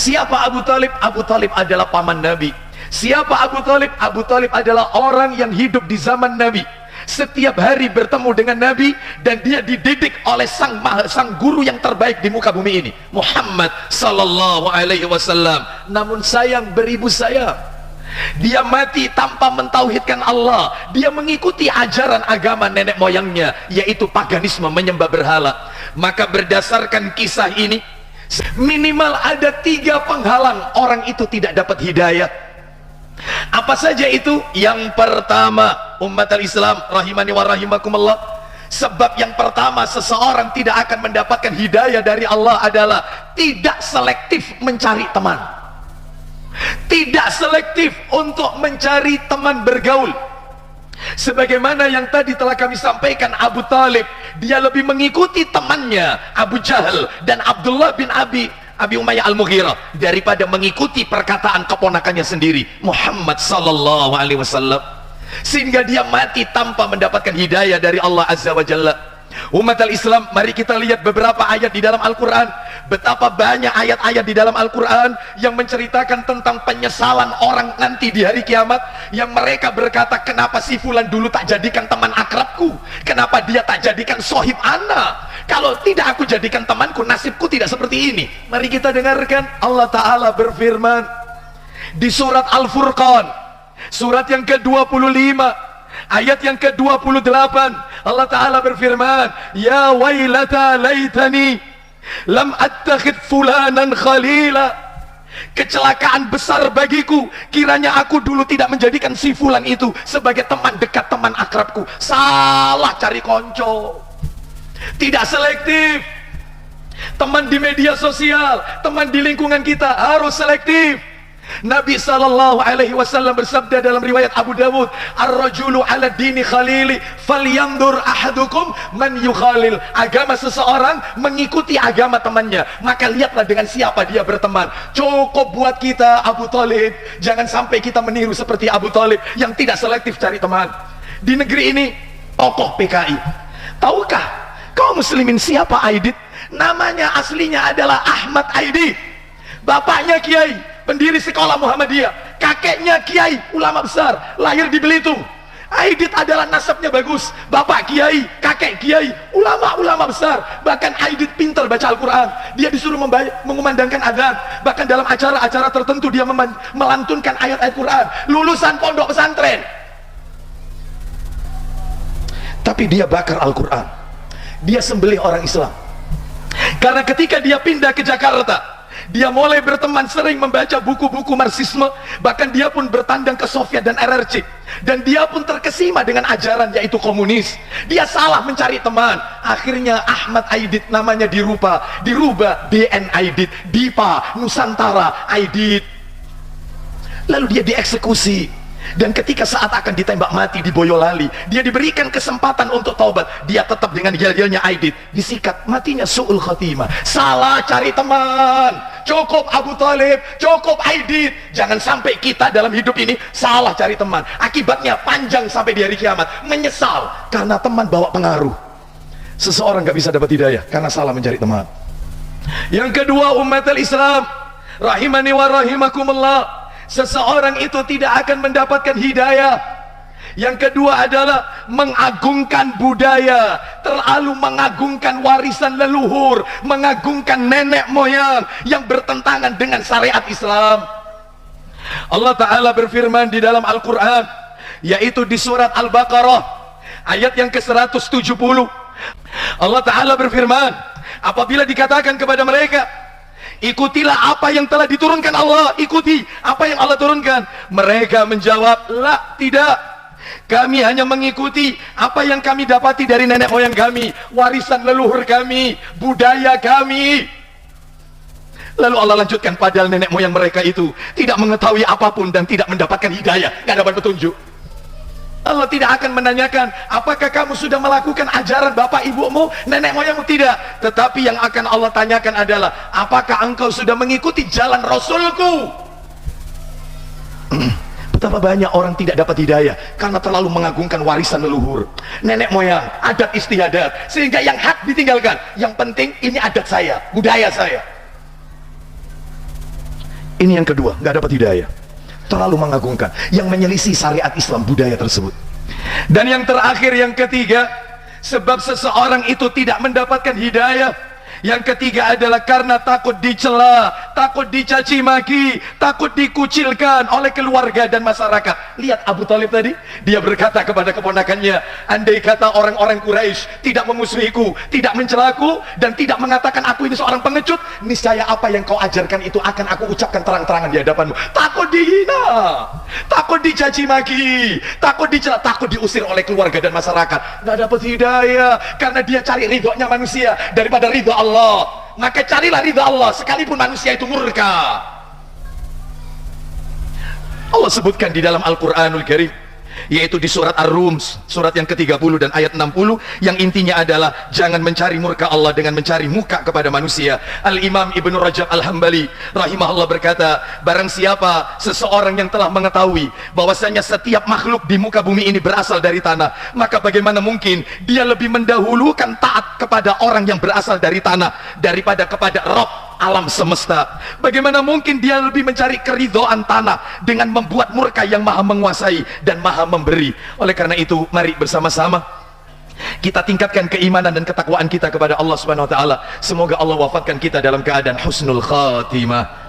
Siapa Abu Talib? Abu Talib adalah paman Nabi. Siapa Abu Talib? Abu Talib adalah orang yang hidup di zaman Nabi, setiap hari bertemu dengan Nabi, dan dia dididik oleh sang guru yang terbaik di muka bumi ini, Muhammad sallallahu alaihi wasallam. Namun sayang beribu sayang, dia mati tanpa mentauhidkan Allah. Dia mengikuti ajaran agama nenek moyangnya, yaitu paganisme, menyembah berhala. Maka berdasarkan kisah ini, minimal ada 3 penghalang orang itu tidak dapat hidayah. Apa saja itu? Yang pertama, umat al-Islam rahimani wa rahimakumullah, sebab yang pertama seseorang tidak akan mendapatkan hidayah dari Allah adalah tidak selektif mencari teman, tidak selektif untuk mencari teman bergaul. Sebagaimana yang tadi telah kami sampaikan, Abu Talib, dia lebih mengikuti temannya Abu Jahal dan Abdullah bin Abi Umayyah Al-Mughirah daripada mengikuti perkataan keponakannya sendiri, Muhammad sallallahu alaihi wasallam, sehingga dia mati tanpa mendapatkan hidayah dari Allah Azza wa Jalla. Umat al-Islam, mari kita lihat beberapa ayat di dalam Al-Quran. Betapa banyak ayat-ayat di dalam Al-Quran yang menceritakan tentang penyesalan orang nanti di hari kiamat, yang mereka berkata, kenapa si fulan dulu tak jadikan teman akrabku, kenapa dia tak jadikan sohib ana, kalau tidak aku jadikan temanku, nasibku tidak seperti ini. Mari kita dengarkan. Allah Ta'ala berfirman di surat Al-Furqan, surat yang ke-25, ayat yang ke-28. Allah Ta'ala berfirman, ya wailata laitani lam attakhid fulanan khalila. Kecelakaan besar bagiku, kiranya aku dulu tidak menjadikan si fulan itu sebagai teman dekat, teman akrabku. Salah cari konco, tidak selektif. Teman di media sosial, teman di lingkungan kita harus selektif. Nabi sallallahu alaihi wasallam bersabda dalam riwayat Abu Dawud, ar-rajulu ala dini khalili falyandur ahadukum man yukhalil. Agama seseorang mengikuti agama temannya, maka lihatlah dengan siapa dia berteman. Cukup buat kita Abu Talib, jangan sampai kita meniru seperti Abu Talib yang tidak selektif cari teman. Di negeri ini tokoh PKI, tahukah kaum muslimin siapa Aidit? Namanya aslinya adalah Ahmad Aidit. Bapaknya kiai, pendiri sekolah Muhammadiyah, kakeknya kiai, ulama besar, lahir di Belitung. Aidit adalah nasabnya bagus, bapak kiai, kakek kiai, ulama-ulama besar. Bahkan Aidit pintar baca Al-Quran, dia disuruh mengumandangkan adzan, bahkan dalam acara-acara tertentu dia melantunkan ayat-ayat Quran. Lulusan pondok pesantren, tapi dia bakar Al-Quran, dia sembelih orang Islam. Karena ketika dia pindah ke Jakarta, dia mulai berteman, sering membaca buku-buku Marxisme, bahkan dia pun bertandang ke Soviet dan RRC, dan dia pun terkesima dengan ajaran yaitu komunis. Dia salah mencari teman, akhirnya Ahmad Aidit namanya dirubah DN Aidit, Dipa Nusantara Aidit. Lalu dia dieksekusi, dan ketika saat akan ditembak mati di Boyolali, dia diberikan kesempatan untuk taubat. Dia tetap dengan yel-yelnya Aidit, disikat, matinya su'ul khatimah. Salah cari teman. Cukup Abu Talib, cukup Aidit. Jangan sampai kita dalam hidup ini salah cari teman, akibatnya panjang sampai di hari kiamat, menyesal karena teman bawa pengaruh. Seseorang gak bisa dapat hidayah karena salah mencari teman. Yang kedua, umat al-Islam rahimani wa rahimakumullah, seseorang itu tidak akan mendapatkan hidayah. Yang kedua adalah mengagungkan budaya, terlalu mengagungkan warisan leluhur, mengagungkan nenek moyang yang bertentangan dengan syariat Islam. Allah Ta'ala berfirman di dalam Al-Quran, yaitu di surat Al-Baqarah ayat yang ke-170. Allah Ta'ala berfirman, apabila dikatakan kepada mereka, ikutilah apa yang telah diturunkan Allah, ikuti apa yang Allah turunkan, mereka menjawab, la, tidak, kami hanya mengikuti apa yang kami dapati dari nenek moyang kami, warisan leluhur kami, budaya kami. Lalu Allah lanjutkan, padahal nenek moyang mereka itu tidak mengetahui apapun dan tidak mendapatkan hidayah, tidak dapat petunjuk. Allah tidak akan menanyakan, apakah kamu sudah melakukan ajaran bapak ibumu, nenek moyangmu? Tidak. Tetapi yang akan Allah tanyakan adalah, apakah engkau sudah mengikuti jalan Rasulku? Betapa banyak orang tidak dapat hidayah karena terlalu mengagungkan warisan leluhur, nenek moyang, adat istiadat, sehingga yang hak ditinggalkan. Yang penting ini adat saya, budaya saya. Ini yang kedua, nggak dapat hidayah. Terlalu mengagungkan, yang menyelisih syariat Islam budaya tersebut. Dan yang terakhir, yang ketiga, sebab seseorang itu tidak mendapatkan hidayah, yang ketiga adalah karena takut dicela, takut dicaci maki, takut dikucilkan oleh keluarga dan masyarakat. Lihat Abu Thalib tadi, dia berkata kepada keponakannya, andai kata orang-orang Quraisy tidak memusuhiku, tidak mencelaku, dan tidak mengatakan aku ini seorang pengecut, niscaya apa yang kau ajarkan itu akan aku ucapkan terang-terangan di hadapanmu. Takut dihina, takut dicaci maki, takut dicela, takut diusir oleh keluarga dan masyarakat. Nggak dapat hidayah karena dia cari ridhonya manusia daripada ridho Allah. Maka carilah ridha Allah sekalipun manusia itu murka. Allah sebutkan di dalam Al-Quranul Karim, yaitu di surat Ar-Rum, surat yang ke-30 dan ayat 60, yang intinya adalah jangan mencari murka Allah dengan mencari muka kepada manusia. Al-Imam Ibnu Rajab Al-Hambali rahimahullah berkata, barang siapa seseorang yang telah mengetahui bahwasanya setiap makhluk di muka bumi ini berasal dari tanah, maka bagaimana mungkin dia lebih mendahulukan taat kepada orang yang berasal dari tanah daripada kepada Rabb alam semesta? Bagaimana mungkin dia lebih mencari keridhaan tanah dengan membuat murka yang maha menguasai dan maha memberi? Oleh karena itu, mari bersama-sama kita tingkatkan keimanan dan ketakwaan kita kepada Allah Subhanahu wa taala. Semoga Allah wafatkan kita dalam keadaan husnul khatimah.